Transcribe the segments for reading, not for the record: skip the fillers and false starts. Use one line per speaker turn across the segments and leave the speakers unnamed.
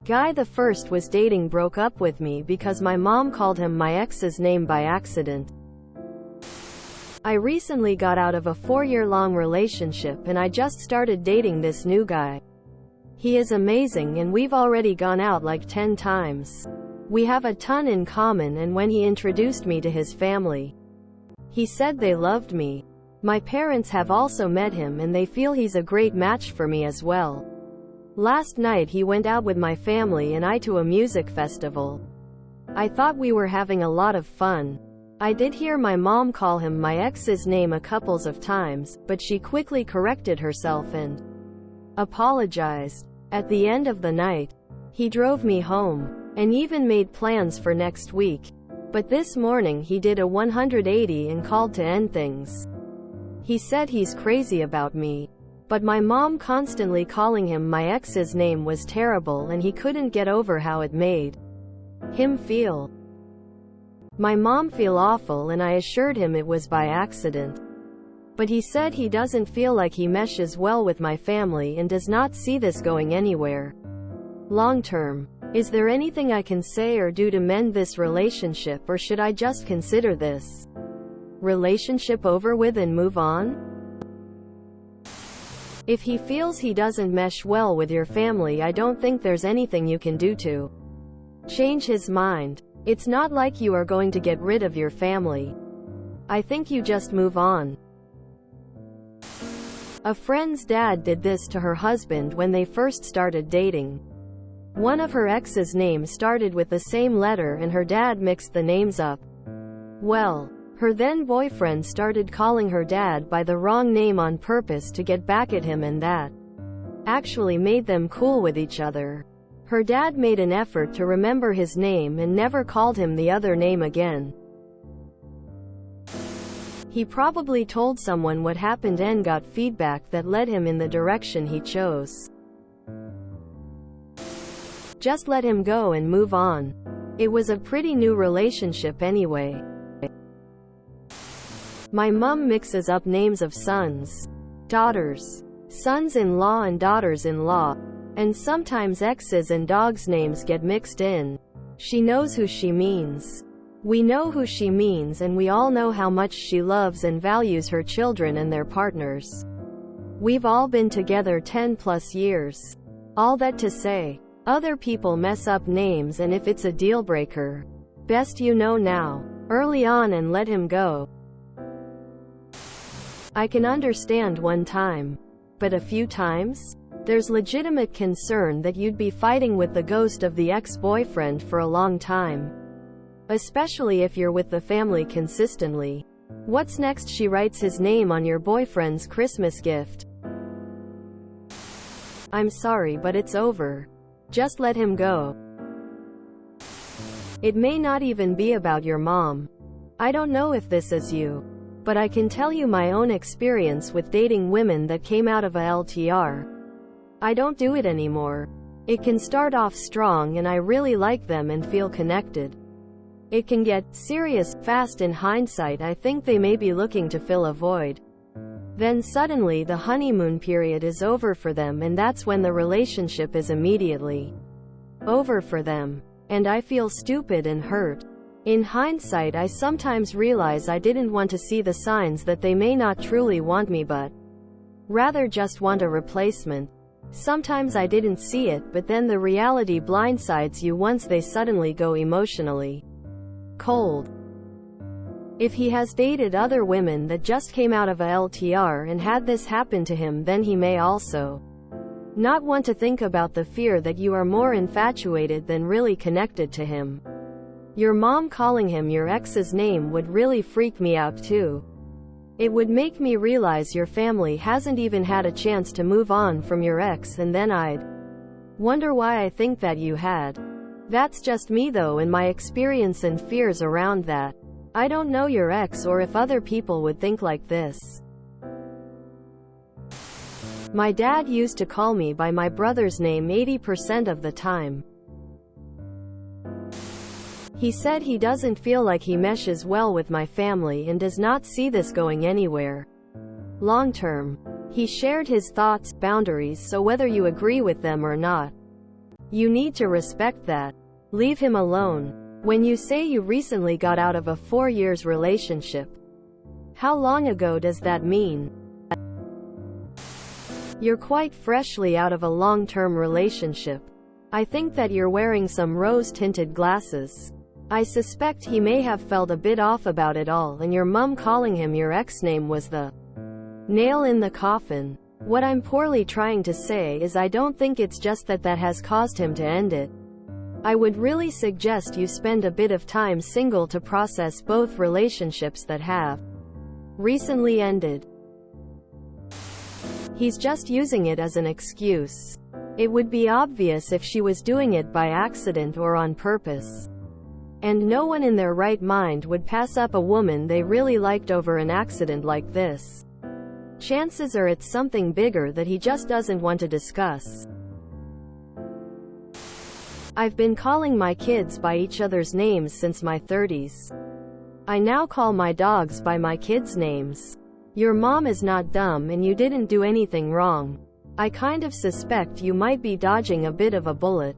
Guy the first was dating broke up with me because my mom called him my ex's name by accident. I recently got out of a 4-year-long relationship and I just started dating this new guy. He is amazing and we've already gone out like 10 times. We have a ton in common, and when he introduced me to his family, he said they loved me. My parents have also met him and they feel he's a great match for me as well. Last night he went out with my family and I to a music festival. I thought we were having a lot of fun. I did hear my mom call him my ex's name a couples of times, but she quickly corrected herself and apologized. At the end of the night, he drove me home and even made plans for next week. But this morning he did a 180 and called to end things. He said he's crazy about me. But my mom constantly calling him my ex's name was terrible and he couldn't get over how it made him feel. My mom feel awful and I assured him it was by accident. But he said he doesn't feel like he meshes well with my family and does not see this going anywhere long term. Is there anything I can say or do to mend this relationship, or should I just consider this relationship over with and move on? If he feels he doesn't mesh well with your family, I don't think there's anything you can do to change his mind. It's not like you are going to get rid of your family. I think you just move on. A friend's dad did this to her husband when they first started dating. One of her ex's names started with the same letter and her dad mixed the names up. Well, her then boyfriend started calling her dad by the wrong name on purpose to get back at him, and that actually made them cool with each other. Her dad made an effort to remember his name and never called him the other name again. He probably told someone what happened and got feedback that led him in the direction he chose. Just let him go and move on. It was a pretty new relationship anyway. My mom mixes up names of sons, daughters, sons-in-law and daughters-in-law, and sometimes exes and dogs' names get mixed in. She knows who she means. We know who she means, and we all know how much she loves and values her children and their partners. We've all been together 10+ years. All that to say, other people mess up names, and if it's a deal breaker, best you know now, early on, and let him go. I can understand one time. But a few times? There's legitimate concern that you'd be fighting with the ghost of the ex-boyfriend for a long time. Especially if you're with the family consistently. What's next? She writes his name on your boyfriend's Christmas gift. I'm sorry, but it's over. Just let him go. It may not even be about your mom. I don't know if this is you, but I can tell you my own experience with dating women that came out of a LTR. I don't do it anymore. It can start off strong and I really like them and feel connected. It can get serious fast. In hindsight, I think they may be looking to fill a void. Then suddenly the honeymoon period is over for them, and that's when the relationship is immediately over for them. And I feel stupid and hurt. In hindsight, I sometimes realize I didn't want to see the signs that they may not truly want me, but rather just want a replacement. Sometimes I didn't see it, but then the reality blindsides you once they suddenly go emotionally cold. If he has dated other women that just came out of a LTR and had this happen to him, then he may also not want to think about the fear that you are more infatuated than really connected to him. Your mom calling him your ex's name would really freak me out too. It would make me realize your family hasn't even had a chance to move on from your ex, and then I'd wonder why I think that you had. That's just me though, and my experience and fears around that. I don't know your ex or if other people would think like this. My dad used to call me by my brother's name 80% of the time. He said he doesn't feel like he meshes well with my family and does not see this going anywhere long term. He shared his thoughts, boundaries, so whether you agree with them or not, You need to respect that. Leave him alone. When you say you recently got out of a 4 years relationship, how long ago does that mean? You're quite freshly out of a long-term relationship. I think that you're wearing some rose-tinted glasses. I suspect he may have felt a bit off about it all, and your mum calling him your ex name was the nail in the coffin. What I'm poorly trying to say is I don't think it's just that has caused him to end it. I would really suggest you spend a bit of time single to process both relationships that have recently ended. He's just using it as an excuse. It would be obvious if she was doing it by accident or on purpose. And no one in their right mind would pass up a woman they really liked over an accident like this. Chances are it's something bigger that he just doesn't want to discuss. I've been calling my kids by each other's names since my 30s. I now call my dogs by my kids' names. Your mom is not dumb and you didn't do anything wrong. I kind of suspect you might be dodging a bit of a bullet.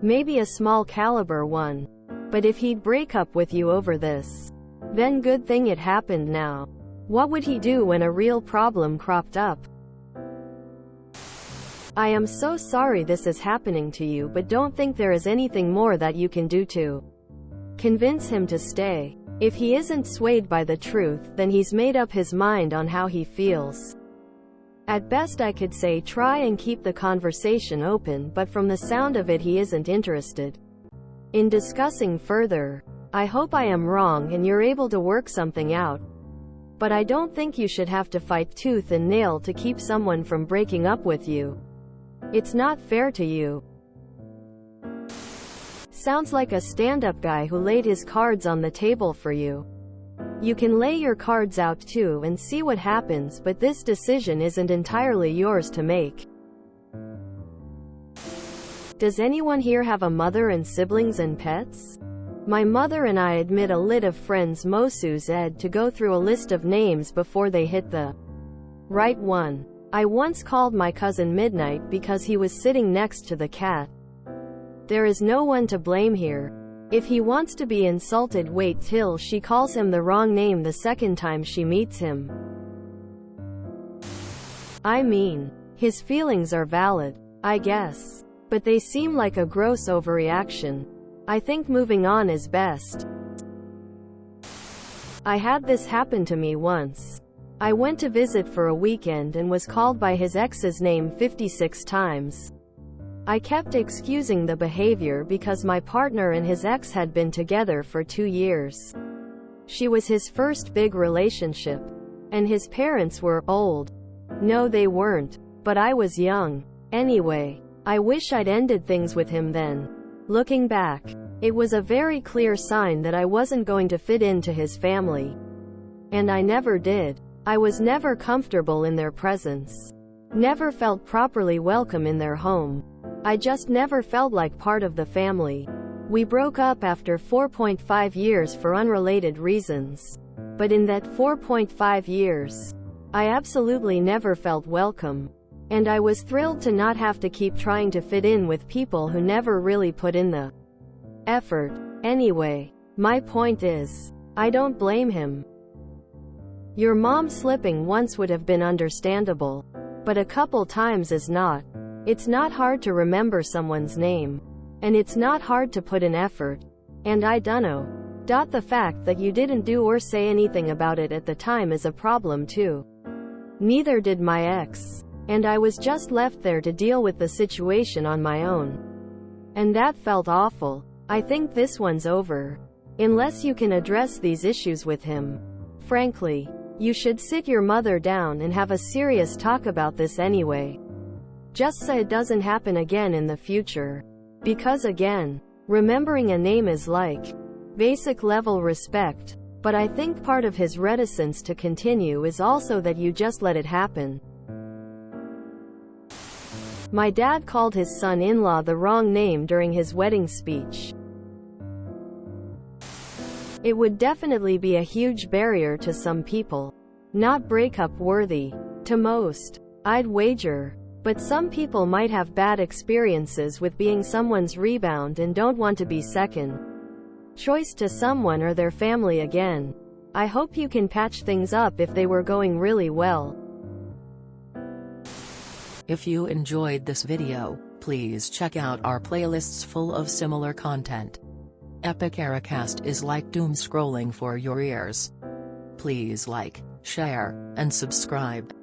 Maybe a small caliber one. But if he'd break up with you over this, then good thing it happened now. What would he do when a real problem cropped up? I am so sorry this is happening to you, but don't think there is anything more that you can do to convince him to stay. If he isn't swayed by the truth, then he's made up his mind on how he feels. At best I could say try and keep the conversation open, but from the sound of it he isn't interested in discussing further. I hope I am wrong and you're able to work something out. But I don't think you should have to fight tooth and nail to keep someone from breaking up with you. It's not fair to you. Sounds like a stand-up guy who laid his cards on the table for you. You can lay your cards out too and see what happens, but this decision isn't entirely yours to make. Does anyone here have a mother and siblings and pets? My mother and I admit a lit of friends Mosu's ed to go through a list of names before they hit the right one. I once called my cousin Midnight because he was sitting next to the cat. There is no one to blame here. If he wants to be insulted, wait till she calls him the wrong name the second time she meets him. I mean, his feelings are valid, I guess. But they seem like a gross overreaction. I think moving on is best. I had this happen to me once. I went to visit for a weekend and was called by his ex's name 56 times. I kept excusing the behavior because my partner and his ex had been together for 2 years. She was his first big relationship. And his parents were old. No, they weren't. But I was young. Anyway, I wish I'd ended things with him then. Looking back, it was a very clear sign that I wasn't going to fit into his family. And I never did. I was never comfortable in their presence. Never felt properly welcome in their home. I just never felt like part of the family. We broke up after 4.5 years for unrelated reasons. But in that 4.5 years, I absolutely never felt welcome. And I was thrilled to not have to keep trying to fit in with people who never really put in the effort. Anyway, my point is, I don't blame him. Your mom slipping once would have been understandable. But a couple times is not. It's not hard to remember someone's name. And it's not hard to put in effort. And I dunno. The fact that you didn't do or say anything about it at the time is a problem too. Neither did my ex. And I was just left there to deal with the situation on my own. And that felt awful. I think this one's over. Unless you can address these issues with him. Frankly, you should sit your mother down and have a serious talk about this anyway. Just so it doesn't happen again in the future. Because again, remembering a name is like basic level respect. But I think part of his reticence to continue is also that you just let it happen. My dad called his son-in-law the wrong name during his wedding speech. It would definitely be a huge barrier to some people. Not breakup worthy. To most, I'd wager. But some people might have bad experiences with being someone's rebound and don't want to be second choice to someone or their family again. I hope you can patch things up if they were going really well.
If you enjoyed this video, please check out our playlists full of similar content. Epic Ericast is like doom scrolling for your ears. Please like, share, and subscribe.